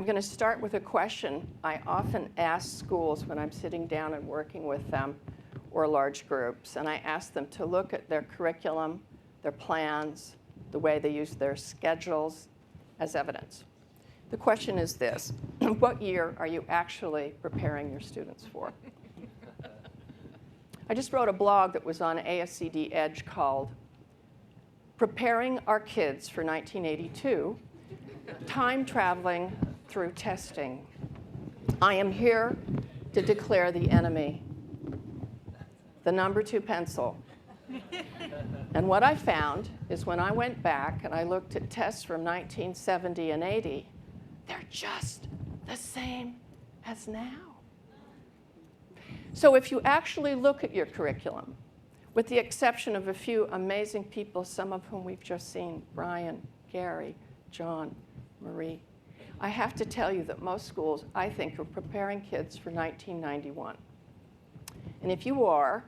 I'm going to start with a question I often ask schools when I'm sitting down and working with them or large groups. And I ask them to look at their curriculum, their plans, the way they use their schedules as evidence. The question is this: what year are you actually preparing your students for? I just wrote a blog that was on ASCD Edge called Preparing Our Kids for 1982, Time Traveling Through Testing. I am here to declare the enemy, the number 2 pencil. And what I found is when I went back and I looked at tests from 1970 and 80, they're just the same as now. So if you actually look at your curriculum, with the exception of a few amazing people, some of whom we've just seen, Brian, Gary, John, Marie, I have to tell you that most schools, I think, are preparing kids for 1991. And if you are,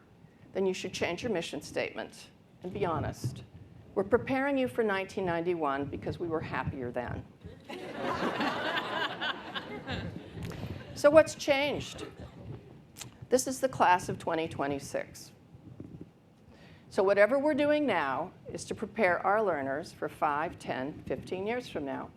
then you should change your mission statement and be honest. We're preparing you for 1991 because we were happier then. So what's changed? This is the class of 2026. So whatever we're doing now is to prepare our learners for 5, 10, 15 years from now.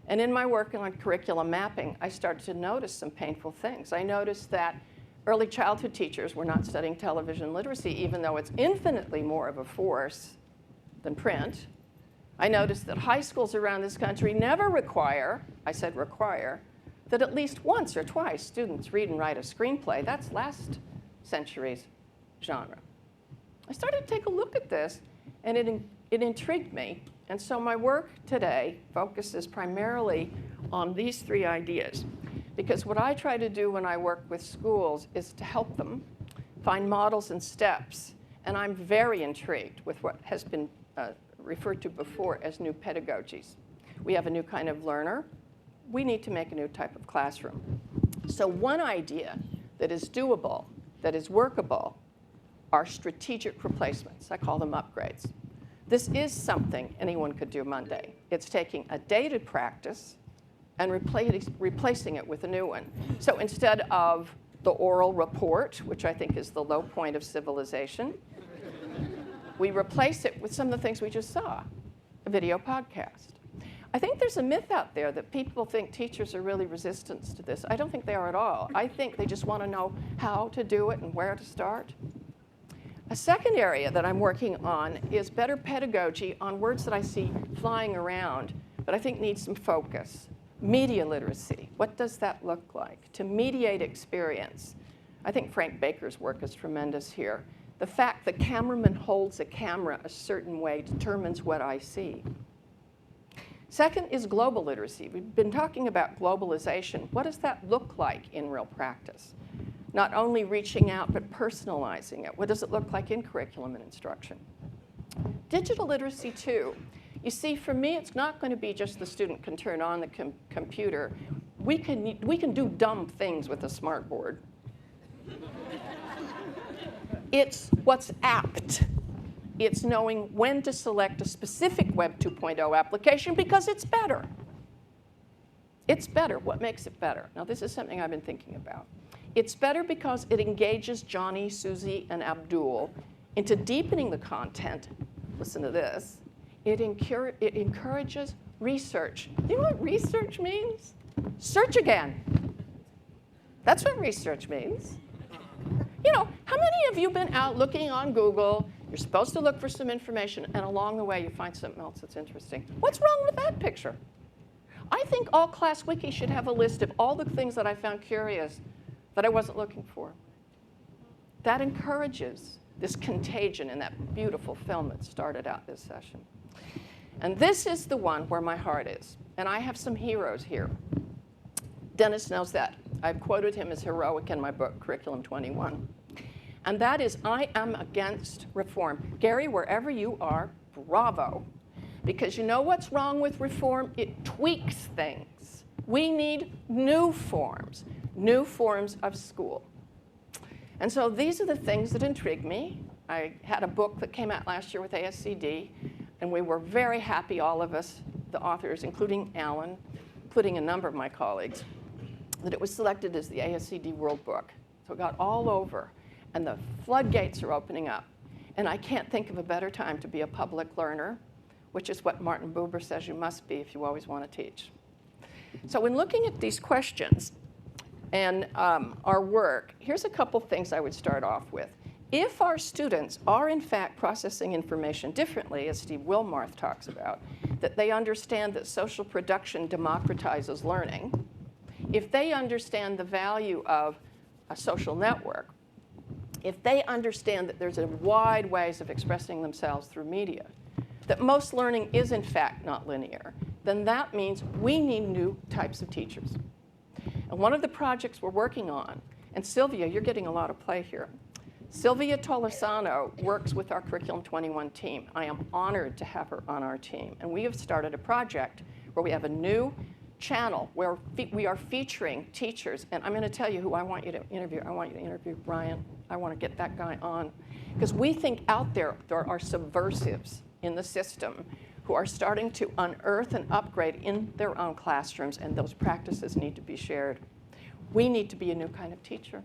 And in my work on curriculum mapping, I started to notice some painful things. I noticed that early childhood teachers were not studying television literacy, even though it's infinitely more of a force than print. I noticed that high schools around this country never require, I said require, that at least once or twice students read and write a screenplay. That's last century's genre. I started to take a look at this, and it intrigued me. And so my work today focuses primarily on these 3 ideas. Because what I try to do when I work with schools is to help them find models and steps. And I'm very intrigued with what has been referred to before as new pedagogies. We have a new kind of learner. We need to make a new type of classroom. So one idea that is doable, that is workable, are strategic replacements. I call them upgrades. This is something anyone could do Monday. It's taking a dated practice and replacing it with a new one. So instead of the oral report, which I think is the low point of civilization, we replace it with some of the things we just saw, a video podcast. I think there's a myth out there that people think teachers are really resistant to this. I don't think they are at all. I think they just want to know how to do it and where to start. A second area that I'm working on is better pedagogy on words that I see flying around, but I think need some focus. Media literacy, what does that look like? To mediate experience. I think Frank Baker's work is tremendous here. The fact the cameraman holds a camera a certain way determines what I see. Second is global literacy. We've been talking about globalization. What does that look like in real practice? Not only reaching out, but personalizing it. What does it look like in curriculum and instruction? Digital literacy, too. You see, for me, it's not going to be just the student can turn on the computer. We can do dumb things with a smart board. It's what's apt. It's knowing when to select a specific Web 2.0 application because it's better. It's better. What makes it better? Now, this is something I've been thinking about. It's better because it engages Johnny, Susie, and Abdul into deepening the content. Listen to this. It encourages research. You know what research means? Search again. That's what research means. You know, how many of you have been out looking on Google? You're supposed to look for some information, and along the way, you find something else that's interesting. What's wrong with that picture? I think all class wiki should have a list of all the things that I found curious that I wasn't looking for. That encourages this contagion in that beautiful film that started out this session. And this is the one where my heart is. And I have some heroes here. Dennis knows that. I've quoted him as heroic in my book, Curriculum 21. And that is, I am against reform. Gary, wherever you are, bravo. Because you know what's wrong with reform? It tweaks things. We need new forms of school. And so these are the things that intrigue me. I had a book that came out last year with ASCD, and we were very happy, all of us, the authors, including Alan, including a number of my colleagues, that it was selected as the ASCD World Book. So it got all over, and the floodgates are opening up. And I can't think of a better time to be a public learner, which is what Martin Buber says you must be if you always want to teach. So when looking at these questions and our work, here's a couple things I would start off with. If our students are in fact processing information differently, as Steve Wilmarth talks about, that they understand that social production democratizes learning, if they understand the value of a social network, if they understand that there's a wide ways of expressing themselves through media, that most learning is in fact not linear, then that means we need new types of teachers. And one of the projects we're working on, and Sylvia, you're getting a lot of play here. Sylvia Tolosano works with our Curriculum 21 team. I am honored to have her on our team. And we have started a project where we have a new channel where we are featuring teachers. And I'm going to tell you who I want you to interview. I want you to interview Brian. I want to get that guy on. Because we think out there are subversives in the system who are starting to unearth and upgrade in their own classrooms, and those practices need to be shared. We need to be a new kind of teacher.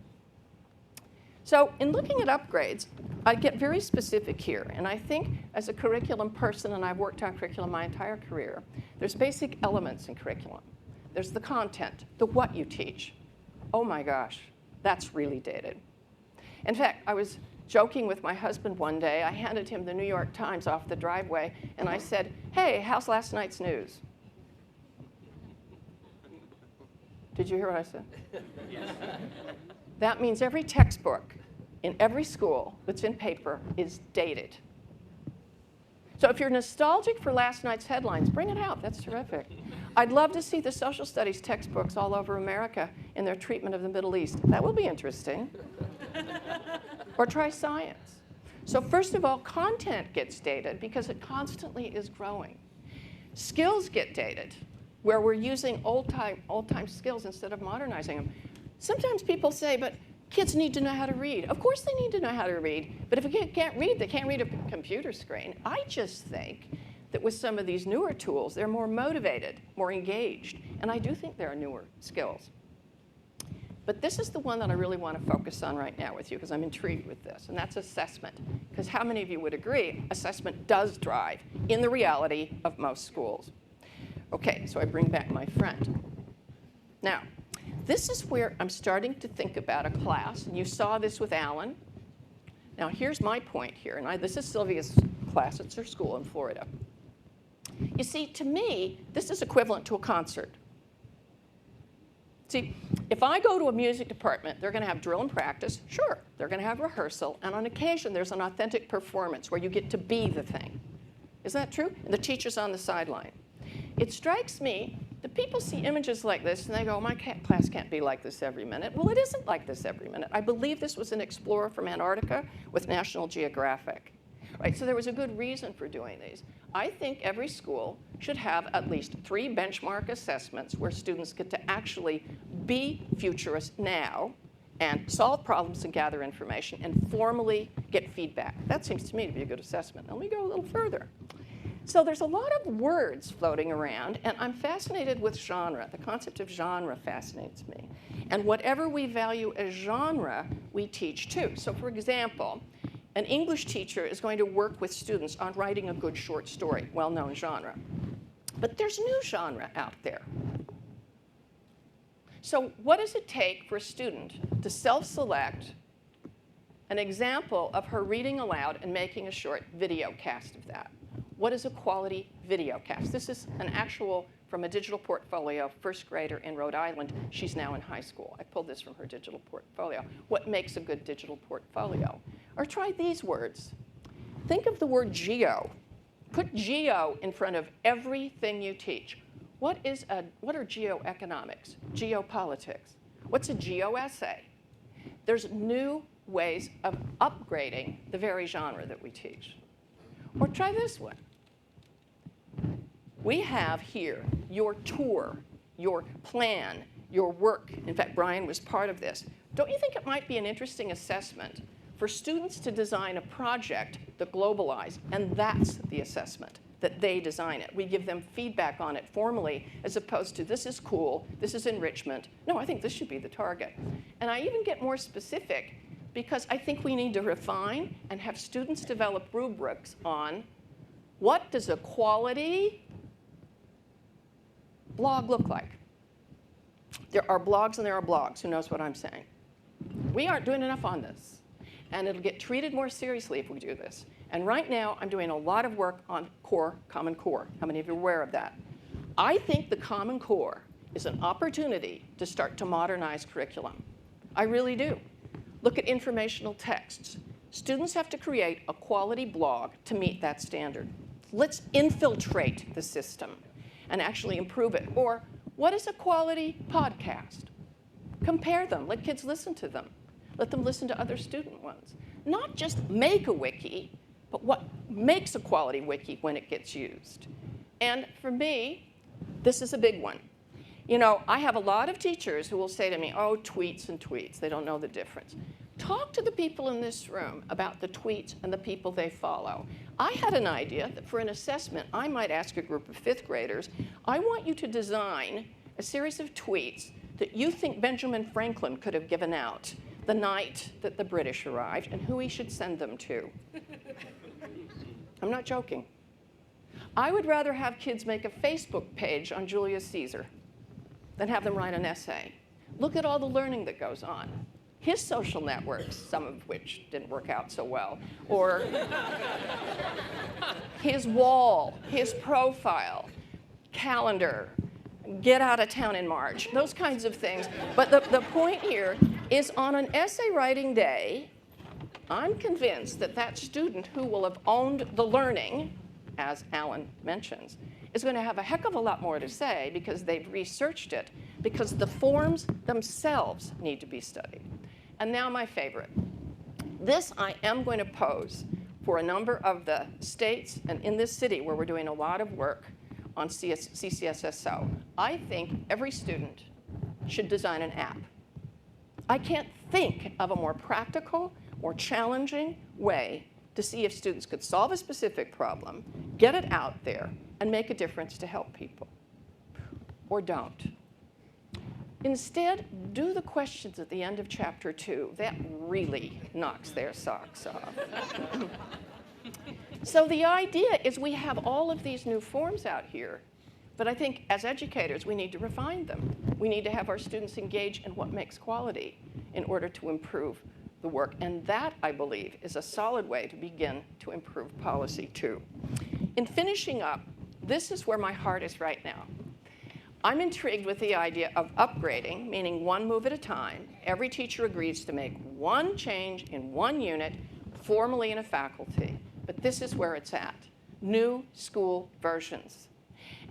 So in looking at upgrades, I get very specific here. And I think as a curriculum person, and I've worked on curriculum my entire career, there's basic elements in curriculum. There's the content, the what you teach. Oh my gosh, that's really dated. In fact, I was joking with my husband one day. I handed him the New York Times off the driveway, and I said, hey, how's last night's news? Did you hear what I said? Yes. That means every textbook in every school that's in paper is dated. So if you're nostalgic for last night's headlines, bring it out. That's terrific. I'd love to see the social studies textbooks all over America in their treatment of the Middle East. That will be interesting. Or try science. So first of all, content gets dated because it constantly is growing. Skills get dated, where we're using old-time skills instead of modernizing them. Sometimes people say, but kids need to know how to read. Of course they need to know how to read, but if a kid can't read, they can't read a computer screen. I just think that with some of these newer tools, they're more motivated, more engaged, and I do think there are newer skills. But this is the one that I really want to focus on right now with you because I'm intrigued with this, and that's assessment. Because how many of you would agree assessment does drive in the reality of most schools? Okay, so I bring back my friend. Now, this is where I'm starting to think about a class, and you saw this with Alan. Now, here's my point here, and this is Sylvia's class. It's her school in Florida. You see, to me, this is equivalent to a concert. See, if I go to a music department, they're going to have drill and practice. Sure, they're going to have rehearsal. And on occasion, there's an authentic performance where you get to be the thing. Is that true? And the teacher's on the sideline. It strikes me that people see images like this, and they go, my class can't be like this every minute. Well, it isn't like this every minute. I believe this was an explorer from Antarctica with National Geographic. Right? So there was a good reason for doing these. I think every school should have at least 3 benchmark assessments where students get to actually be futurists now and solve problems and gather information and formally get feedback. That seems to me to be a good assessment. And we go a little further. So there's a lot of words floating around, and I'm fascinated with genre. The concept of genre fascinates me. And whatever we value as genre, we teach too. So for example, an English teacher is going to work with students on writing a good short story, well-known genre. But there's new genre out there. So what does it take for a student to self-select an example of her reading aloud and making a short video cast of that? What is a quality video cast? This is an actual from a digital portfolio, first grader in Rhode Island. She's now in high school. I pulled this from her digital portfolio. What makes a good digital portfolio? Or try these words. Think of the word geo. Put geo in front of everything you teach. What are geoeconomics, geopolitics? What's a geo-essay? There's new ways of upgrading the very genre that we teach. Or try this one. We have here your tour, your plan, your work. In fact, Brian was part of this. Don't you think it might be an interesting assessment for students to design a project that globalize, and that's the assessment, that they design it. We give them feedback on it formally, as opposed to this is cool, this is enrichment. No, I think this should be the target. And I even get more specific because I think we need to refine and have students develop rubrics on what does a quality blog look like. There are blogs and there are blogs. Who knows what I'm saying? We aren't doing enough on this. And it'll get treated more seriously if we do this. And right now, I'm doing a lot of work on core, Common Core. How many of you are aware of that? I think the Common Core is an opportunity to start to modernize curriculum. I really do. Look at informational texts. Students have to create a quality blog to meet that standard. Let's infiltrate the system and actually improve it. Or what is a quality podcast? Compare them. Let kids listen to them. Let them listen to other student ones. Not just make a wiki, but what makes a quality wiki when it gets used. And for me, this is a big one. You know, I have a lot of teachers who will say to me, oh, tweets and tweets. They don't know the difference. Talk to the people in this room about the tweets and the people they follow. I had an idea that for an assessment, I might ask a group of fifth graders, I want you to design a series of tweets that you think Benjamin Franklin could have given out the night that the British arrived and who he should send them to. I'm not joking. I would rather have kids make a Facebook page on Julius Caesar than have them write an essay. Look at all the learning that goes on. His social networks, some of which didn't work out so well, or his wall, his profile, calendar, get out of town in March, those kinds of things. But the point here is on an essay writing day, I'm convinced that that student who will have owned the learning, as Alan mentions, is going to have a heck of a lot more to say because they've researched it, because the forms themselves need to be studied. And now my favorite. This I am going to pose for a number of the states and in this city where we're doing a lot of work on CCSSO. I think every student should design an app. I can't think of a more practical or challenging way to see if students could solve a specific problem, get it out there, and make a difference to help people. Or don't. Instead, do the questions at the end of chapter 2. That really knocks their socks off. So the idea is we have all of these new forms out here, but I think as educators, we need to refine them. We need to have our students engage in what makes quality in order to improve the work. And that, I believe, is a solid way to begin to improve policy too. In finishing up, this is where my heart is right now. I'm intrigued with the idea of upgrading, meaning one move at a time. Every teacher agrees to make one change in one unit, formally in a faculty. But this is where it's at, new school versions.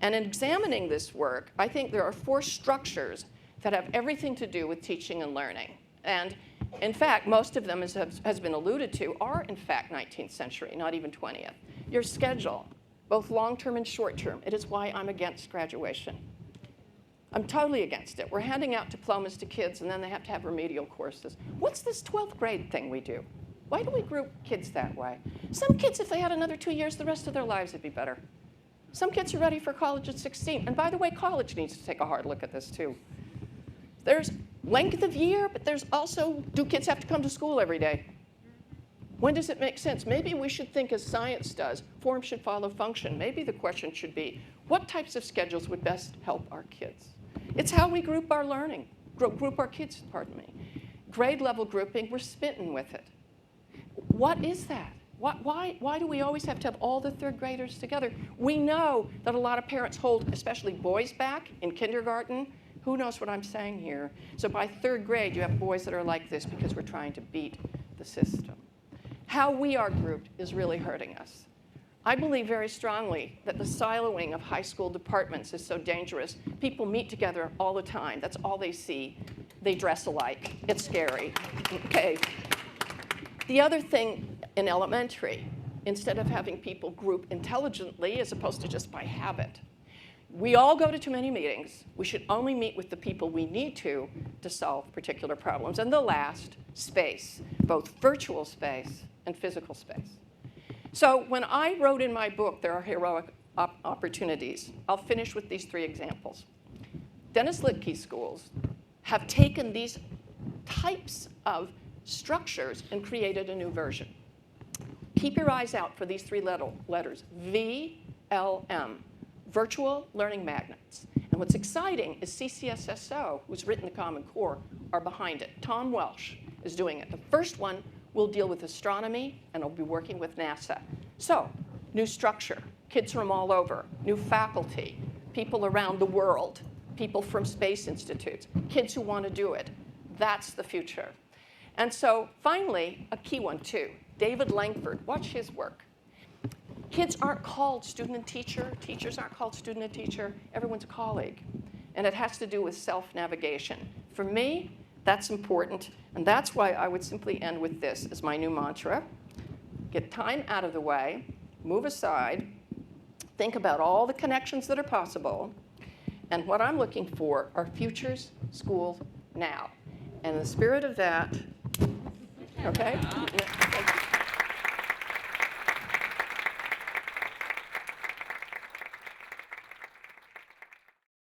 And in examining this work, I think there are 4 structures that have everything to do with teaching and learning. And in fact, most of them, as has been alluded to, are in fact 19th century, not even 20th. Your schedule, both long-term and short-term. It is why I'm against graduation. I'm totally against it. We're handing out diplomas to kids, and then they have to have remedial courses. What's this 12th grade thing we do? Why do we group kids that way? Some kids, if they had another 2 years, the rest of their lives would be better. Some kids are ready for college at 16. And by the way, college needs to take a hard look at this, too. There's length of year, but there's also, do kids have to come to school every day? When does it make sense? Maybe we should think as science does, form should follow function. Maybe the question should be, what types of schedules would best help our kids? It's how we group our learning, group our kids, pardon me. Grade level grouping, we're smitten with it. What is that? Why do we always have to have all the 3rd graders together? We know that a lot of parents hold, especially boys back in kindergarten. Who knows what I'm saying here? So by 3rd grade, you have boys that are like this because we're trying to beat the system. How we are grouped is really hurting us. I believe very strongly that the siloing of high school departments is so dangerous. People meet together all the time. That's all they see. They dress alike. It's scary. Okay. The other thing in elementary, instead of having people group intelligently as opposed to just by habit, we all go to too many meetings. We should only meet with the people we need to solve particular problems. And the last, space, both virtual space and physical space. So when I wrote in my book, there are heroic opportunities. I'll finish with these 3 examples. Dennis Littke schools have taken these types of structures and created a new version. Keep your eyes out for these 3 letters, VLM, Virtual Learning Magnets. And what's exciting is CCSSO, who's written the Common Core, are behind it. Tom Welsh is doing it. The first one will deal with astronomy, and will be working with NASA. So, new structure, kids from all over, new faculty, people around the world, people from space institutes, kids who want to do it. That's the future. And so, finally, a key one, too. David Langford, watch his work. Kids aren't called student and teacher. Teachers aren't called student and teacher. Everyone's a colleague. And it has to do with self-navigation. For me, that's important. And that's why I would simply end with this as my new mantra. Get time out of the way. Move aside. Think about all the connections that are possible. And what I'm looking for are futures schools now. And in the spirit of that, okay? Thank you.